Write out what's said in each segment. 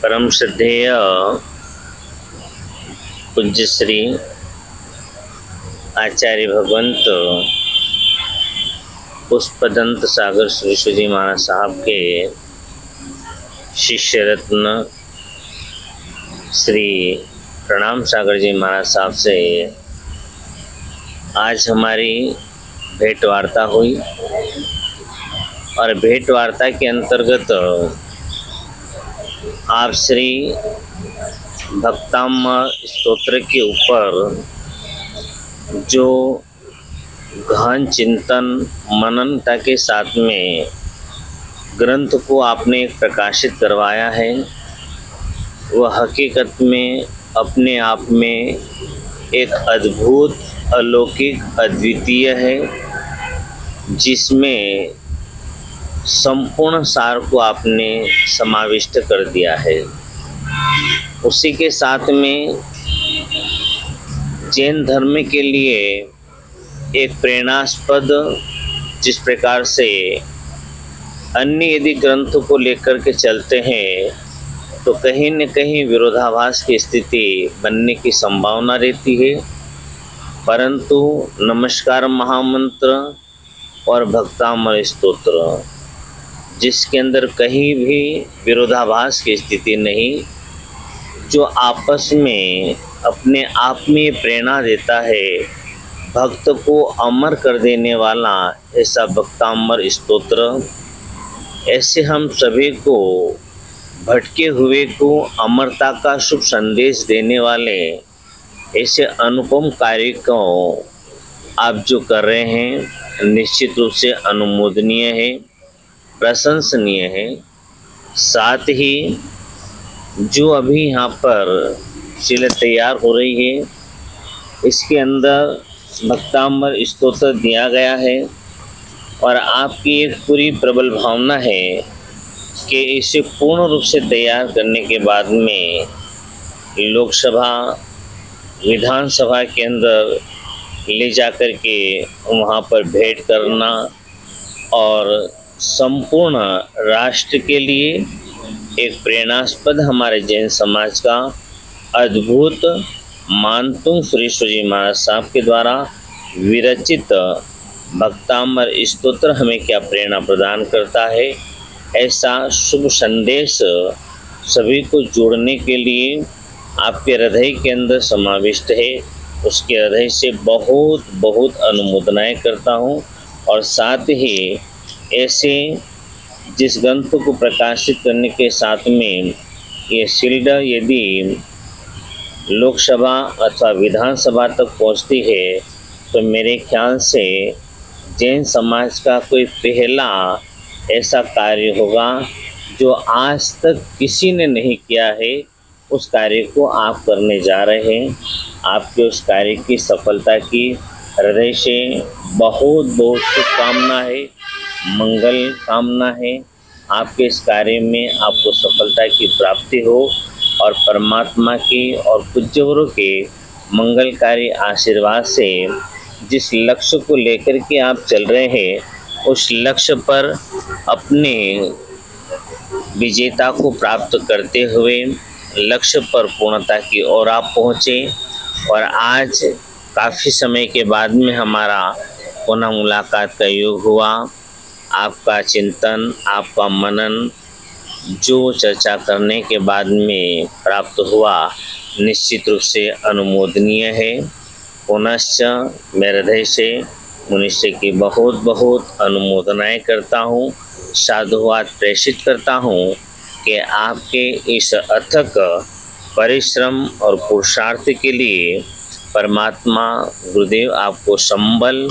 परम श्रद्धेय पूज्य श्री आचार्य भगवंत पुष्पदंत सागर श्री जी महाराज साहब के शिष्य रत्न श्री प्रणाम सागर जी महाराज साहब से आज हमारी भेंट वार्ता हुई और भेंट वार्ता के अंतर्गत आप श्री भक्तामृत स्तोत्र के ऊपर जो गहन चिंतन मननता के साथ में ग्रंथ को आपने प्रकाशित करवाया है, वह हकीकत में अपने आप में एक अद्भुत, अलौकिक, अद्वितीय है, जिसमें संपूर्ण सार को आपने समाविष्ट कर दिया है। उसी के साथ में जैन धर्म के लिए एक प्रेरणास्पद, जिस प्रकार से अन्य यदि ग्रंथों को लेकर के चलते हैं तो कहीं न कहीं विरोधाभास की स्थिति बनने की संभावना रहती है, परंतु नमस्कार महामंत्र और भक्तामृत स्तोत्र, जिसके अंदर कहीं भी विरोधाभास की स्थिति नहीं, जो आपस में अपने आप में प्रेरणा देता है, भक्त को अमर कर देने वाला ऐसा भक्तामृत स्तोत्र, ऐसे हम सभी को भटके हुए को अमरता का शुभ संदेश देने वाले ऐसे अनुपम कार्य को आप जो कर रहे हैं, निश्चित रूप से अनुमोदनीय है, प्रशंसनीय है। साथ ही जो अभी यहाँ पर शिला तैयार हो रही है, इसके अंदर भक्तामृत स्तोत्र दिया गया है और आपकी एक पूरी प्रबल भावना है कि इसे पूर्ण रूप से तैयार करने के बाद में लोकसभा विधानसभा के अंदर ले जाकर के वहाँ पर भेंट करना और संपूर्ण राष्ट्र के लिए एक प्रेरणास्पद हमारे जैन समाज का अद्भुत मानतुंग श्री जी महाराज साहब के द्वारा विरचित भक्तामृत स्तोत्र हमें क्या प्रेरणा प्रदान करता है, ऐसा शुभ संदेश सभी को जोड़ने के लिए आपके हृदय के अंदर समाविष्ट है। उसके हृदय से बहुत बहुत अनुमोदनाएं करता हूँ और साथ ही ऐसे जिस ग्रंथ को प्रकाशित करने के साथ में ये शील्ड यदि लोकसभा अथवा विधानसभा तक पहुँचती है तो मेरे ख्याल से जैन समाज का कोई पहला ऐसा कार्य होगा जो आज तक किसी ने नहीं किया है। उस कार्य को आप करने जा रहे हैं। आपके उस कार्य की सफलता की हृदय से बहुत बहुत शुभकामना है, मंगल कामना है। आपके इस कार्य में आपको सफलता की प्राप्ति हो और परमात्मा की और पूज्यवरों के मंगलकारी आशीर्वाद से जिस लक्ष्य को लेकर के आप चल रहे हैं, उस लक्ष्य पर अपने विजेता को प्राप्त करते हुए लक्ष्य पर पूर्णता की ओर आप पहुँचे। और आज काफ़ी समय के बाद में हमारा पुनः मुलाकात का योग हुआ। आपका चिंतन, आपका मनन जो चर्चा करने के बाद में प्राप्त हुआ, निश्चित रूप से अनुमोदनीय है। पुनश्च मैं हृदय से मनुष्य की बहुत बहुत अनुमोदनाएं करता हूँ, साधुवाद प्रेषित करता हूँ कि आपके इस अथक परिश्रम और पुरुषार्थ के लिए परमात्मा गुरुदेव आपको संबल,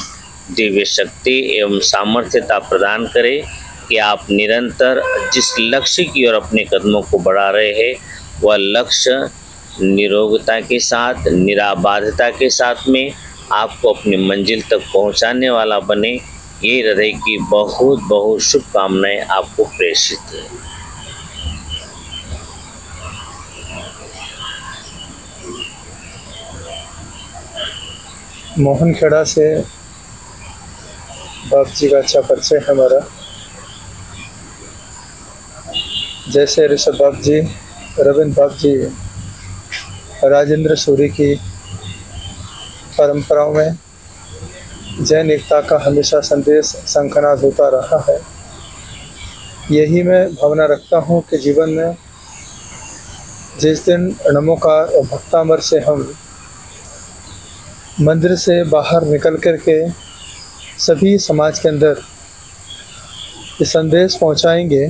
दिव्य शक्ति एवं सामर्थ्यता प्रदान करे कि आप निरंतर जिस लक्ष्य की ओर अपने कदमों को बढ़ा रहे हैं, वह लक्ष्य निरोगता के साथ, निराबाधता के साथ में आपको अपनी मंजिल तक पहुंचाने वाला बने। ये हृदय की बहुत बहुत शुभकामनाएं आपको प्रेषित है। मोहन खेड़ा से बाप जी का अच्छा परिचय है हमारा। जैसे ऋषभ बाब जी, रविंद्र बाब जी, राजेंद्र सूरी की परंपराओं में जैन एकता का हमेशा संदेश संकनाद होता रहा है। यही मैं भावना रखता हूँ कि जीवन में जिस दिन नमोकार और भक्तामर से हम मंदिर से बाहर निकल कर के सभी समाज के अंदर ये संदेश पहुँचाएंगे,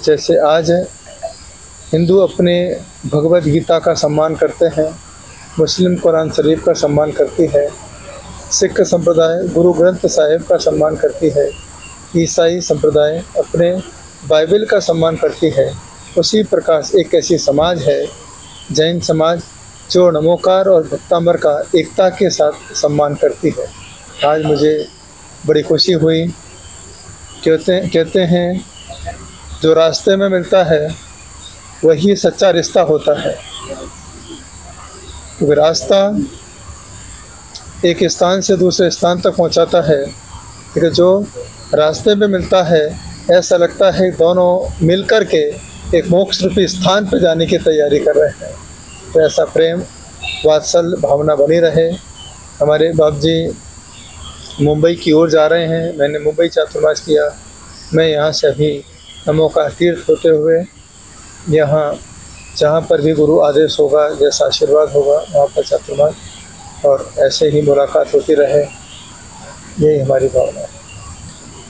जैसे आज हिंदू अपने भगवद गीता का सम्मान करते हैं, मुस्लिम कुरान शरीफ का सम्मान करती है, सिख संप्रदाय गुरु ग्रंथ साहिब का सम्मान करती है, ईसाई संप्रदाय अपने बाइबल का सम्मान करती है, उसी प्रकार एक ऐसी समाज है जैन समाज जो नमोकार और भक्तामर का एकता के साथ सम्मान करती है। आज मुझे बड़ी खुशी हुई। कहते हैं जो रास्ते में मिलता है वही सच्चा रिश्ता होता है। क्योंकि रास्ता एक स्थान से दूसरे स्थान तक पहुंचाता है, लेकिन जो रास्ते में मिलता है ऐसा लगता है दोनों मिलकर के एक मोक्ष रूपी स्थान पर जाने की तैयारी कर रहे हैं। तो ऐसा प्रेम वात्सल भावना बनी रहे। हमारे बाप जी मुंबई की ओर जा रहे हैं, मैंने मुंबई चातुर्मास किया। मैं यहाँ से अभी नमो का तीर्थ होते हुए यहाँ जहाँ पर भी गुरु आदेश होगा, जैसा आशीर्वाद होगा वहाँ पर चातुर्मास और ऐसे ही मुलाकात होती रहे, यही हमारी भावना है।